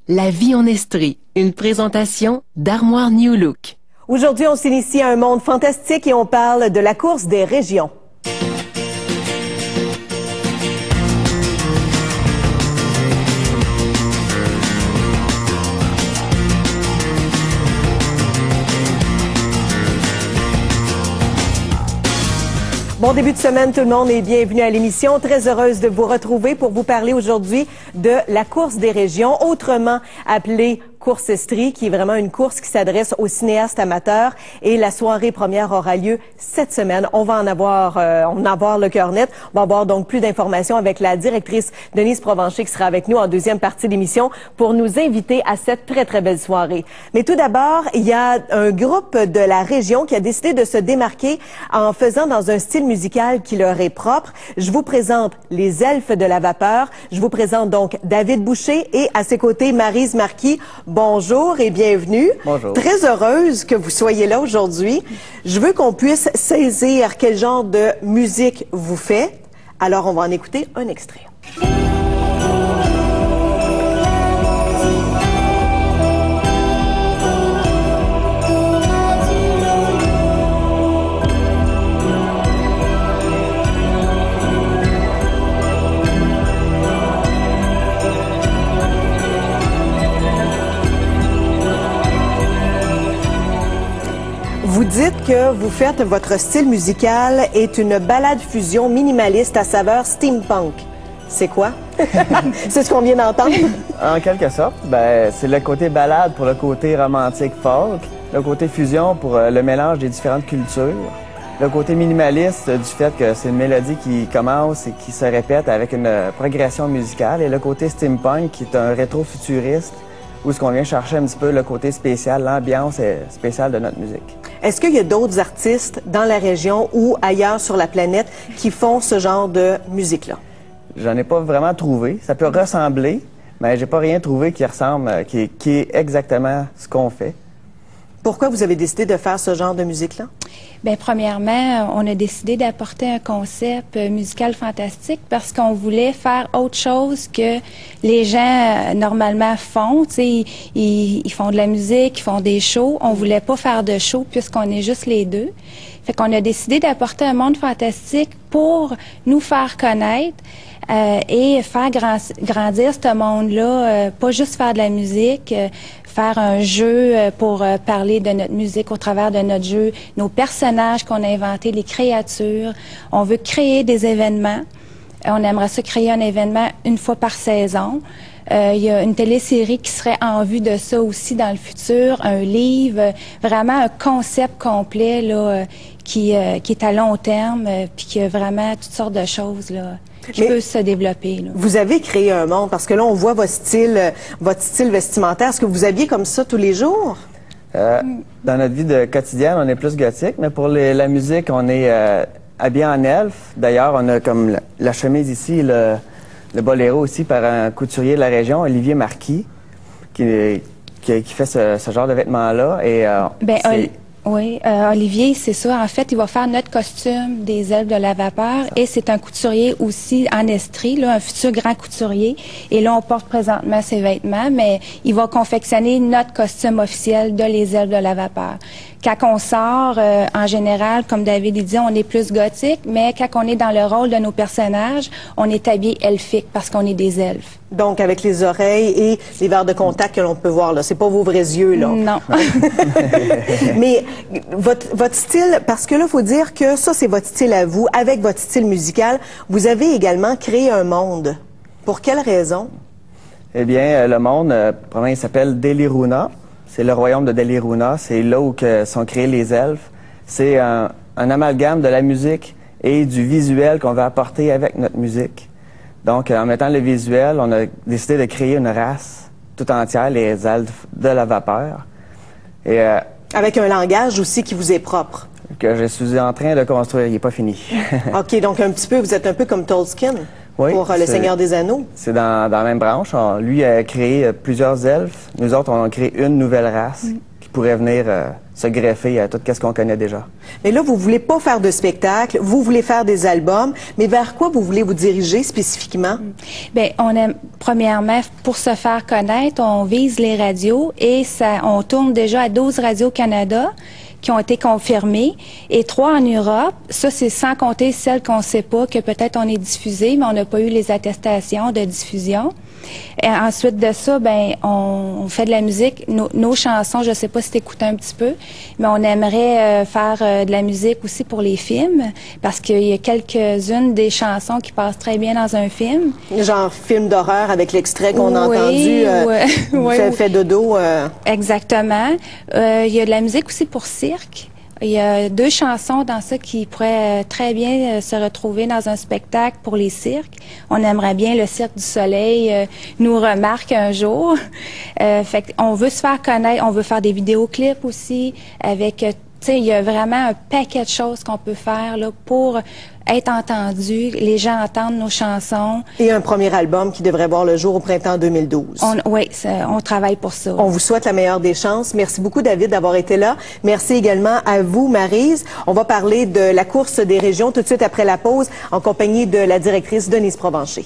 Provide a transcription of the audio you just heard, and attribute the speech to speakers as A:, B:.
A: La vie en Estrie, une présentation d'Armoire New Look.
B: Aujourd'hui, on s'initie à un monde fantastique et on parle de la course des régions. Bon début de semaine tout le monde et bienvenue à l'émission. Très heureuse de vous retrouver pour vous parler aujourd'hui de la course des régions, autrement appelée Course Estrie, qui est vraiment une course qui s'adresse aux cinéastes amateurs. Et la soirée première aura lieu cette semaine. On va en avoir le cœur net. On va avoir donc plus d'informations avec la directrice Denise Provencher qui sera avec nous en deuxième partie d'émission pour nous inviter à cette très très belle soirée. Mais tout d'abord, il y a un groupe de la région qui a décidé de se démarquer en faisant dans un style musical qui leur est propre. Je vous présente les Elfes de la Vapeur. Je vous présente donc David Boucher et à ses côtés Maryse Marquis. Bonjour et bienvenue.
C: Bonjour. Très
B: heureuse que vous soyez là aujourd'hui. Je veux qu'on puisse saisir quel genre de musique vous faites. Alors, on va en écouter un extrait. Vous dites que vous faites votre style musical est une ballade fusion minimaliste à saveur steampunk. C'est quoi? C'est ce qu'on vient d'entendre?
C: En quelque sorte, c'est le côté ballade pour le côté romantique folk, le côté fusion pour le mélange des différentes cultures, le côté minimaliste du fait que c'est une mélodie qui commence et qui se répète avec une progression musicale, et le côté steampunk qui est un rétro-futuriste où ce qu'on vient chercher un petit peu le côté spécial, l'ambiance spéciale de notre musique.
B: Est-ce qu'il y a d'autres artistes dans la région ou ailleurs sur la planète qui font ce genre de musique-là?
C: J'en ai pas vraiment trouvé. Ça peut ressembler, mais j'ai pas rien trouvé qui ressemble, qui est exactement ce qu'on fait.
B: Pourquoi vous avez décidé de faire ce genre de musique-là?
D: Bien, premièrement, on a décidé d'apporter un concept musical fantastique parce qu'on voulait faire autre chose que les gens normalement font. Tu sais, ils font de la musique, ils font des shows. On voulait pas faire de show puisqu'on est juste les deux. Fait qu'on a décidé d'apporter un monde fantastique pour nous faire connaître et faire grandir ce monde-là, pas juste faire de la musique, faire un jeu pour parler de notre musique au travers de notre jeu, nos personnages qu'on a inventés, les créatures. On veut créer des événements. On aimerait ça créer un événement une fois par saison. Il y a une télésérie qui serait en vue de ça aussi dans le futur, un livre, vraiment un concept complet là, qui est à long terme, puis qui a vraiment toutes sortes de choses là, qui peuvent se développer. Là.
B: Vous avez créé un monde, parce que là, on voit votre style vestimentaire. Est-ce que vous habillez comme ça tous les jours?
C: Dans notre vie quotidienne, on est plus gothique, mais pour la musique, on est habillé en elfe. D'ailleurs, on a comme la chemise ici, le boléro aussi par un couturier de la région, Olivier Marquis, qui fait ce genre de vêtements-là. Et
D: oui, Olivier, c'est ça. En fait, il va faire notre costume des Elfes de la Vapeur et c'est un couturier aussi en Estrie, là, un futur grand couturier. Et là, on porte présentement ses vêtements, mais il va confectionner notre costume officiel de les Elfes de la Vapeur. Quand on sort, en général, comme David dit, on est plus gothique, mais quand on est dans le rôle de nos personnages, on est habillé elfique parce qu'on est des elfes.
B: Donc, avec les oreilles et les verres de contact que l'on peut voir, là. C'est pas vos vrais yeux, là.
D: Non.
B: Mais votre style, parce que là, il faut dire que ça, c'est votre style à vous. Avec votre style musical, vous avez également créé un monde. Pour quelle raison?
C: Eh bien, le monde, il s'appelle Deliruna. C'est le royaume de Deliruna. C'est là où sont créés les elfes. C'est un amalgame de la musique et du visuel qu'on va apporter avec notre musique. Donc, en mettant le visuel, on a décidé de créer une race tout entière, les Elfes de la Vapeur. Et,
B: avec un langage aussi qui vous est propre.
C: Que je suis en train de construire, il n'est pas fini.
B: OK, donc vous êtes un peu comme Tolkien
C: oui,
B: pour Le Seigneur des Anneaux.
C: C'est dans la même branche. Lui a créé plusieurs elfes. Nous autres, on a créé une nouvelle race qui pourrait venir se greffer à tout ce qu'on connaît déjà.
B: Mais là, vous voulez pas faire de spectacle, vous voulez faire des albums, mais vers quoi vous voulez vous diriger spécifiquement?
D: Bien, on aime, premièrement, pour se faire connaître, on vise les radios et on tourne déjà à 12 radios Canada qui ont été confirmées et 3 en Europe. Ça, c'est sans compter celles qu'on ne sait pas, que peut-être on est diffusé, mais on n'a pas eu les attestations de diffusion. Et ensuite de ça, ben on fait de la musique. Nos chansons, je ne sais pas si tu écoutes un petit peu, mais on aimerait faire de la musique aussi pour les films, parce qu'il y a quelques-unes des chansons qui passent très bien dans un film.
B: Genre film d'horreur avec l'extrait qu'on a entendu, fait dodo.
D: Exactement. Il y a de la musique aussi pour cirque. Il y a 2 chansons dans ça qui pourraient très bien se retrouver dans un spectacle pour les cirques. On aimerait bien le Cirque du Soleil nous remarque un jour. Fait qu'on veut se faire connaître, on veut faire des vidéoclips aussi avec, tu sais, il y a vraiment un paquet de choses qu'on peut faire là pour être entendu, les gens entendent nos chansons.
B: Et un premier album qui devrait voir le jour au printemps 2012.
D: Oui, on travaille pour ça.
B: On vous souhaite la meilleure des chances. Merci beaucoup, David, d'avoir été là. Merci également à vous, Maryse. On va parler de la course des régions tout de suite après la pause en compagnie de la directrice Denise Provencher.